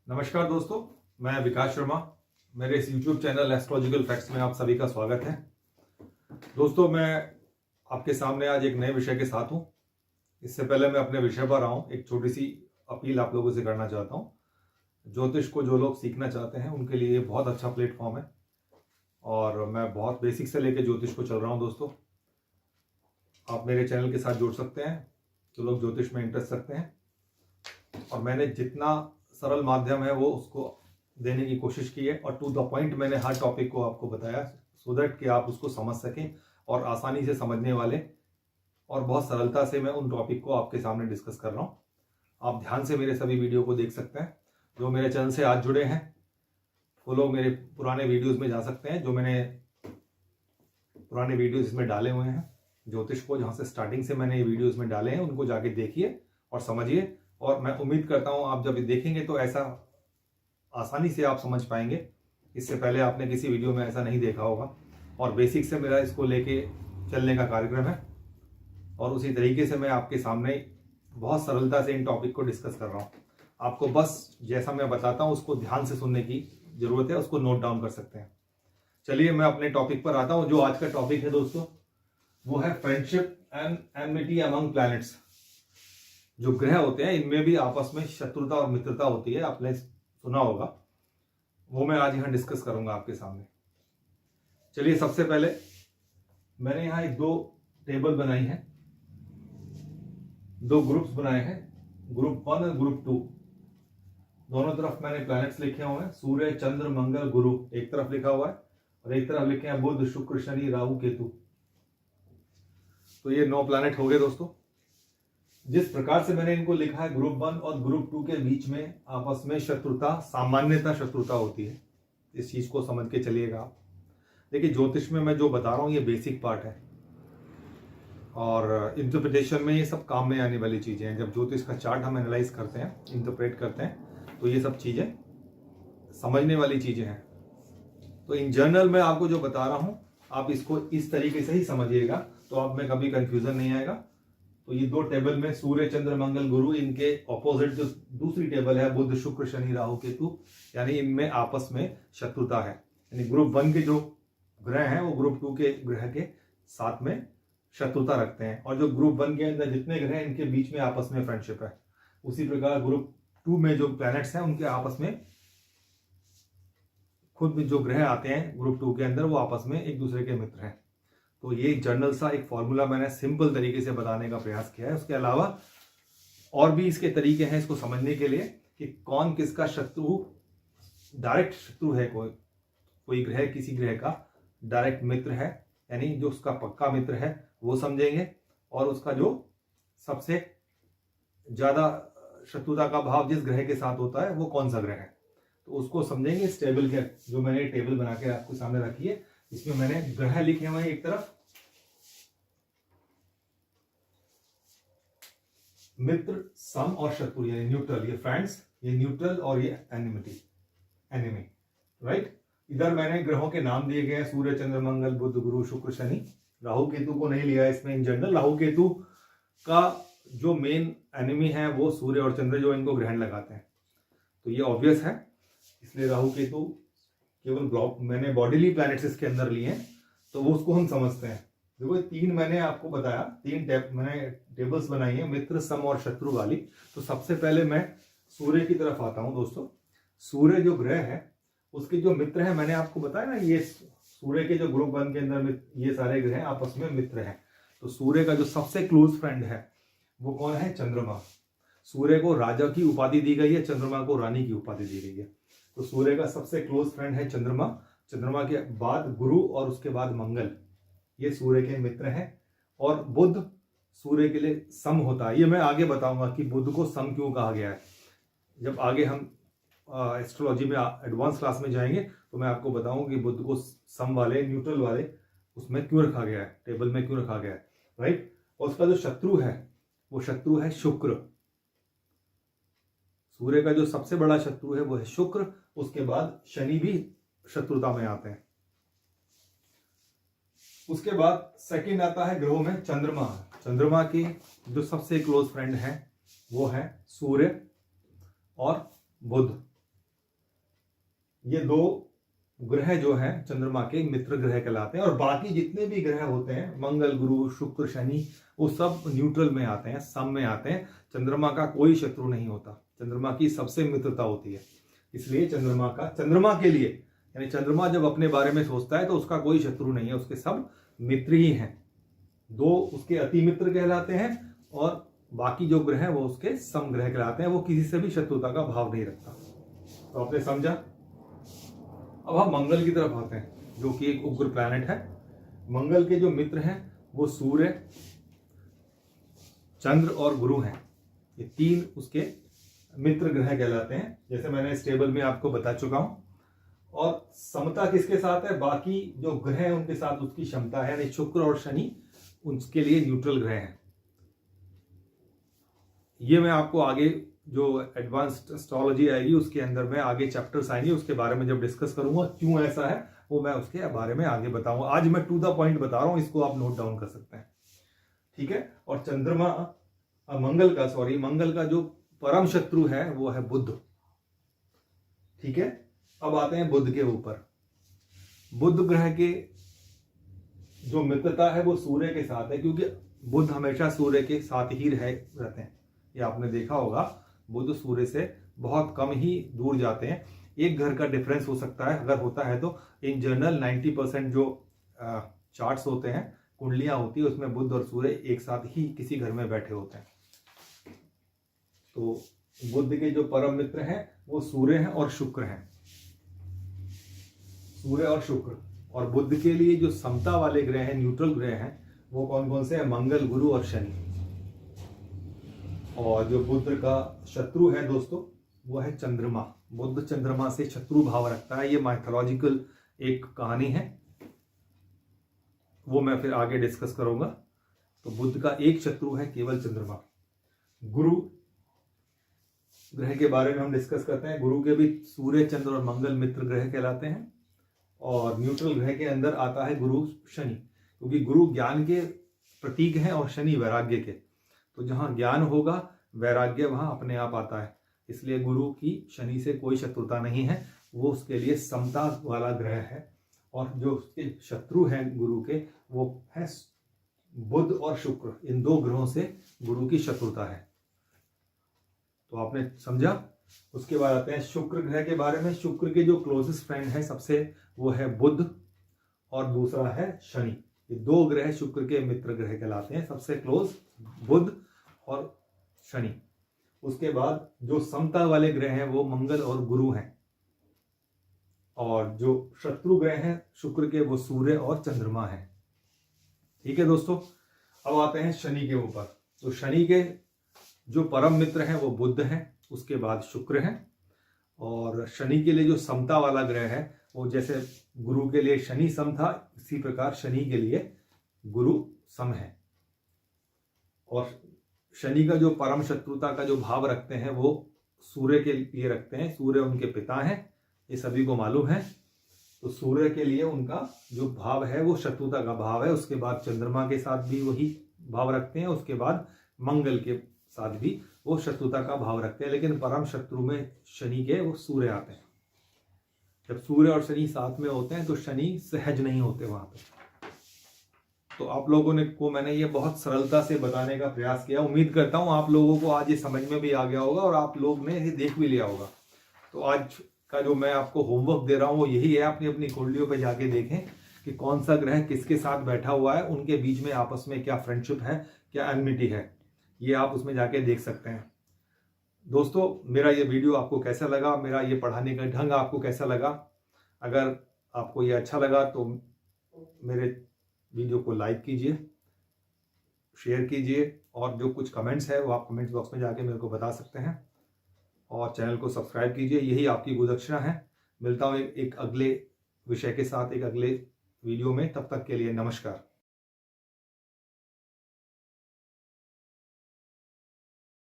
नमस्कार दोस्तों, मैं विकास शर्मा। मेरे इस YouTube चैनल एस्ट्रोलॉजिकल फैक्ट्स में आप सभी का स्वागत है। दोस्तों, मैं आपके सामने आज एक नए विषय के साथ हूं। इससे पहले मैं अपने विषय पर आऊं, एक छोटी सी अपील आप लोगों से करना चाहता हूं। ज्योतिष को जो लोग सीखना चाहते हैं उनके लिए बहुत अच्छा प्लेटफॉर्म है और मैं बहुत बेसिक से लेकर ज्योतिष को चल रहा हूँ। दोस्तों, आप मेरे चैनल के साथ जुड़ सकते हैं जो लोग ज्योतिष में इंटरेस्ट रखते हैं, और मैंने जितना सरल माध्यम है वो उसको देने की कोशिश की है और टू द पॉइंट मैंने हर टॉपिक को आपको बताया, सो दैट कि आप उसको समझ सकें और आसानी से समझने वाले और बहुत सरलता से मैं उन टॉपिक को आपके सामने डिस्कस कर रहा हूँ। आप ध्यान से मेरे सभी वीडियो को देख सकते हैं। जो मेरे चैनल से आज जुड़े हैं वो लोग मेरे पुराने वीडियोज़ में जा सकते हैं, जो मैंने पुराने वीडियोज़ इसमें डाले हुए हैं ज्योतिष को, जहाँ से स्टार्टिंग से मैंने ये वीडियोज़ में डाले हैं, उनको जाके देखिए और समझिए। और मैं उम्मीद करता हूं आप जब देखेंगे तो ऐसा आसानी से आप समझ पाएंगे। इससे पहले आपने किसी वीडियो में ऐसा नहीं देखा होगा और बेसिक से मेरा इसको लेके चलने का कार्यक्रम है और उसी तरीके से मैं आपके सामने बहुत सरलता से इन टॉपिक को डिस्कस कर रहा हूं। आपको बस जैसा मैं बताता हूं उसको ध्यान से सुनने की जरूरत है, उसको नोट डाउन कर सकते हैं। चलिए मैं अपने टॉपिक पर आता हूं। जो आज का टॉपिक है दोस्तों वो है friendship and enmity among planets. जो ग्रह होते हैं इनमें भी आपस में शत्रुता और मित्रता होती है, आपने सुना होगा। वो मैं आज यहां डिस्कस करूंगा आपके सामने। चलिए, सबसे पहले मैंने यहां एक दो टेबल बनाई है, दो ग्रुप्स बनाए हैं, ग्रुप 1 और ग्रुप 2। दोनों तरफ मैंने प्लैनेट्स लिखे हुए हैं, सूर्य चंद्र मंगल गुरु एक तरफ लिखा हुआ है और एक तरफ लिखे हैं बुध शुक्र शनि राहु केतु। तो ये 9 प्लैनेट हो गए दोस्तों। जिस प्रकार से मैंने इनको लिखा है, ग्रुप 1 और ग्रुप 2 के बीच में आपस में शत्रुता, सामान्यतः शत्रुता होती है। इस चीज को समझ के चलिएगा आप। देखिए, ज्योतिष में मैं जो बता रहा हूं ये बेसिक पार्ट है और इंटरप्रिटेशन में ये सब काम में आने वाली चीजें हैं। जब ज्योतिष का चार्ट हम एनालाइज करते हैं, इंटरप्रेट करते हैं, तो ये सब चीजें समझने वाली चीजें हैं। तो इन जनरल मैं आपको जो बता रहा हूं आप इसको इस तरीके से ही समझिएगा, तो आप में कभी कंफ्यूजन नहीं आएगा। तो ये दो टेबल में सूर्य चंद्र मंगल गुरु, इनके ऑपोजिट जो दूसरी टेबल है बुध शुक्र शनि राहु केतु, यानी इनमें आपस में शत्रुता है। यानी ग्रुप 1 के जो ग्रह हैं वो ग्रुप 2 के ग्रह के साथ में शत्रुता रखते हैं, और जो ग्रुप 1 के अंदर जितने ग्रह हैं इनके बीच में आपस में फ्रेंडशिप है। उसी प्रकार ग्रुप 2 में जो प्लैनेट्स हैं उनके आपस में खुद में जो ग्रह आते हैं ग्रुप 2 के अंदर वो आपस में एक दूसरे के मित्र हैं। तो ये जनरल सा एक फॉर्मूला मैंने सिंपल तरीके से बताने का प्रयास किया है। उसके अलावा और भी इसके तरीके हैं इसको समझने के लिए कि कौन किसका शत्रु, डायरेक्ट शत्रु है। कोई ग्रह किसी ग्रह का डायरेक्ट मित्र है, यानी जो उसका पक्का मित्र है वो समझेंगे, और उसका जो सबसे ज्यादा शत्रुता का भाव जिस ग्रह के साथ होता है वो कौन सा ग्रह है, तो उसको समझेंगे। इस टेबल के जो मैंने टेबल बना के आपको सामने रखी है, इसमें मैंने ग्रह लिखे हुए हैं एक तरफ, मित्र सम और शत्रु यानी न्यूट्रल, ये फ्रेंड्स, ये न्यूट्रल और ये एनिमी, राइट। इधर मैंने ग्रहों के नाम दिए गए हैं, सूर्य चंद्र मंगल बुध गुरु शुक्र शनि। राहु केतु को नहीं लिया इसमें इन जनरल। राहु केतु का जो मेन एनिमी है वो सूर्य और चंद्र, जो इनको ग्रहण लगाते हैं, तो ये ऑब्वियस है, इसलिए राहु केतु केवल ब्लॉक मैंने बॉडीली प्लैनेट्स इसके अंदर लिए हैं, तो वो उसको हम समझते हैं। देखो, 3 मैंने आपको बताया, 3 मैंने टेबल्स बनाई है मित्र सम और शत्रु वाली। तो सबसे पहले मैं सूर्य की तरफ आता हूं दोस्तों। सूर्य जो ग्रह है उसके जो मित्र हैं, मैंने आपको बताया ना, ये सूर्य के जो ग्रुप 1 के अंदर ये सारे ग्रह आपस में मित्र हैं। तो सूर्य का जो सबसे क्लोज फ्रेंड है वो कौन है? चंद्रमा। सूर्य को राजा की उपाधि दी गई है, चंद्रमा को रानी की उपाधि दी गई है। तो सूर्य का सबसे क्लोज फ्रेंड है चंद्रमा। चंद्रमा के बाद गुरु और उसके बाद मंगल, ये सूर्य के मित्र हैं। और बुध सूर्य के लिए सम होता है। ये मैं आगे बताऊंगा कि बुध को सम क्यों कहा गया है। जब आगे हम एस्ट्रोलॉजी में एडवांस क्लास में जाएंगे तो मैं आपको बताऊंगा कि बुध को सम वाले, न्यूट्रल वाले उसमें क्यों रखा गया है, टेबल में क्यों रखा गया है, राइट। और उसका जो शत्रु है वो शत्रु है शुक्र। सूर्य का जो सबसे बड़ा शत्रु है वो है शुक्र। उसके बाद शनि भी शत्रुता में आते हैं। उसके बाद सेकंड आता है ग्रहों में चंद्रमा। चंद्रमा की जो सबसे क्लोज फ्रेंड है वो है सूर्य और बुध। ये 2 ग्रह जो हैं चंद्रमा के मित्र ग्रह कहलाते हैं, और बाकी जितने भी ग्रह होते हैं मंगल, गुरु, शुक्र, शनि, वो सब न्यूट्रल में आते हैं, सम में आते हैं। चंद्रमा का कोई शत्रु नहीं होता, चंद्रमा की सबसे मित्रता होती है। इसलिए चंद्रमा के लिए, यानी चंद्रमा जब अपने बारे में सोचता है तो उसका कोई शत्रु नहीं है, उसके सब मित्र ही हैं। 2 उसके अति मित्र कहलाते हैं, और बाकी जो ग्रह हैं वो उसके सम ग्रह कहलाते हैं। वो किसी से भी शत्रुता का भाव नहीं रखता। तो आपने समझा। अब हम मंगल की तरफ आते हैं, जो कि एक उग्र प्लैनेट है। मंगल के जो मित्र हैं वो सूर्य, चंद्र और गुरु हैं। ये 3 उसके मित्र ग्रह कहलाते हैं, जैसे मैंने इस टेबल में आपको बता चुका हूं। और समता किसके साथ है? बाकी जो ग्रह हैं उनके साथ उसकी क्षमता है, यानी शुक्र और शनि उसके लिए न्यूट्रल ग्रह हैं। ये मैं आपको आगे जो एडवांस्ड एस्ट्रोलॉजी आएगी उसके अंदर में आगे चैप्टर्स आएंगे, उसके बारे में जब डिस्कस करूंगा क्यों ऐसा है वो मैं उसके बारे में आगे बताऊंगा। आज मैं टू द पॉइंट बता रहा हूं, इसको आप नोट डाउन कर सकते हैं, ठीक है। और मंगल का जो परम शत्रु है वो है बुध, ठीक है। अब आते हैं बुध के ऊपर। बुध ग्रह के जो मित्रता है वो सूर्य के साथ है, क्योंकि बुध हमेशा सूर्य के साथ ही रहते हैं। ये आपने देखा होगा, बुध सूर्य से बहुत कम ही दूर जाते हैं। एक घर का डिफरेंस हो सकता है, अगर होता है तो। इन जनरल 90% जो चार्ट्स होते हैं, कुंडलियां होती है, उसमें बुध और सूर्य एक साथ ही किसी घर में बैठे होते हैं। तो बुध के जो परम मित्र हैं वो सूर्य हैं और शुक्र हैं। सूर्य और शुक्र। और बुध के लिए जो समता वाले ग्रह हैं, न्यूट्रल ग्रह हैं, वो कौन कौन से हैं? मंगल, गुरु और शनि। और जो बुध का शत्रु है दोस्तों वो है चंद्रमा। बुध चंद्रमा से शत्रु भाव रखता है। ये माइथोलॉजिकल एक कहानी है, वो मैं फिर आगे डिस्कस करूंगा। तो बुध का एक शत्रु है केवल चंद्रमा। गुरु ग्रह के बारे में हम डिस्कस करते हैं। गुरु के भी सूर्य, चंद्र और मंगल मित्र ग्रह कहलाते हैं। और न्यूट्रल ग्रह के अंदर आता है गुरु, शनि, क्योंकि गुरु ज्ञान के प्रतीक हैं और शनि वैराग्य के। तो जहां ज्ञान होगा, वैराग्य वहां अपने आप आता है। इसलिए गुरु की शनि से कोई शत्रुता नहीं है, वो उसके लिए समता वाला ग्रह है। और जो उसके शत्रु हैं गुरु के, वो है बुध और शुक्र। इन 2 ग्रहों से गुरु की शत्रुता है। तो आपने समझा। उसके बाद आते हैं शुक्र ग्रह के बारे में। शुक्र के जो क्लोजेस्ट फ्रेंड है सबसे, वो है बुध और दूसरा है शनि। ये 2 ग्रह शुक्र के मित्र ग्रह कहलाते हैं, सबसे क्लोज बुध और शनि। उसके बाद जो समता वाले ग्रह हैं वो मंगल और गुरु हैं। और जो शत्रु ग्रह हैं शुक्र के, वो सूर्य और चंद्रमा हैं। ठीक है दोस्तों। अब आते हैं शनि के ऊपर। तो शनि के जो परम मित्र हैं वो बुध हैं, उसके बाद शुक्र हैं। और शनि के लिए जो समता वाला ग्रह है, वो जैसे गुरु के लिए शनि सम था, इसी प्रकार शनि के लिए गुरु सम है। और शनि का जो परम शत्रुता का जो भाव रखते हैं वो सूर्य के लिए रखते हैं। सूर्य उनके पिता हैं, ये सभी को मालूम है। तो सूर्य के लिए उनका जो भाव है वो शत्रुता का भाव है। उसके बाद चंद्रमा के साथ भी वही भाव रखते हैं। उसके बाद मंगल के साथ भी वो शत्रुता का भाव रखते हैं। लेकिन परम शत्रु में शनि के वो सूर्य आते हैं। जब सूर्य और शनि साथ में होते हैं तो शनि सहज नहीं होते वहां पे। तो आप लोगों को मैंने ये बहुत सरलता से बताने का प्रयास किया। उम्मीद करता हूं आप लोगों को आज ये समझ में भी आ गया होगा और आप लोग ने ये देख भी लिया होगा। तो आज का जो मैं आपको होमवर्क दे रहा हूं वो यही है, अपनी अपनी कुंडलियों पे जाके देखें कि कौन सा ग्रह किसके साथ बैठा हुआ है, उनके बीच में आपस में क्या फ्रेंडशिप है, क्या एनमिटी है, ये आप उसमें जाके देख सकते हैं। दोस्तों, मेरा ये वीडियो आपको कैसा लगा, मेरा ये पढ़ाने का ढंग आपको कैसा लगा? अगर आपको ये अच्छा लगा तो मेरे वीडियो को लाइक कीजिए, शेयर कीजिए, और जो कुछ कमेंट्स है वो आप कमेंट्स बॉक्स में जाके मेरे को बता सकते हैं। और चैनल को सब्सक्राइब कीजिए, यही आपकी गुदक्षिणा है। मिलता हूँ एक अगले विषय के साथ, एक अगले वीडियो में। तब तक के लिए नमस्कार।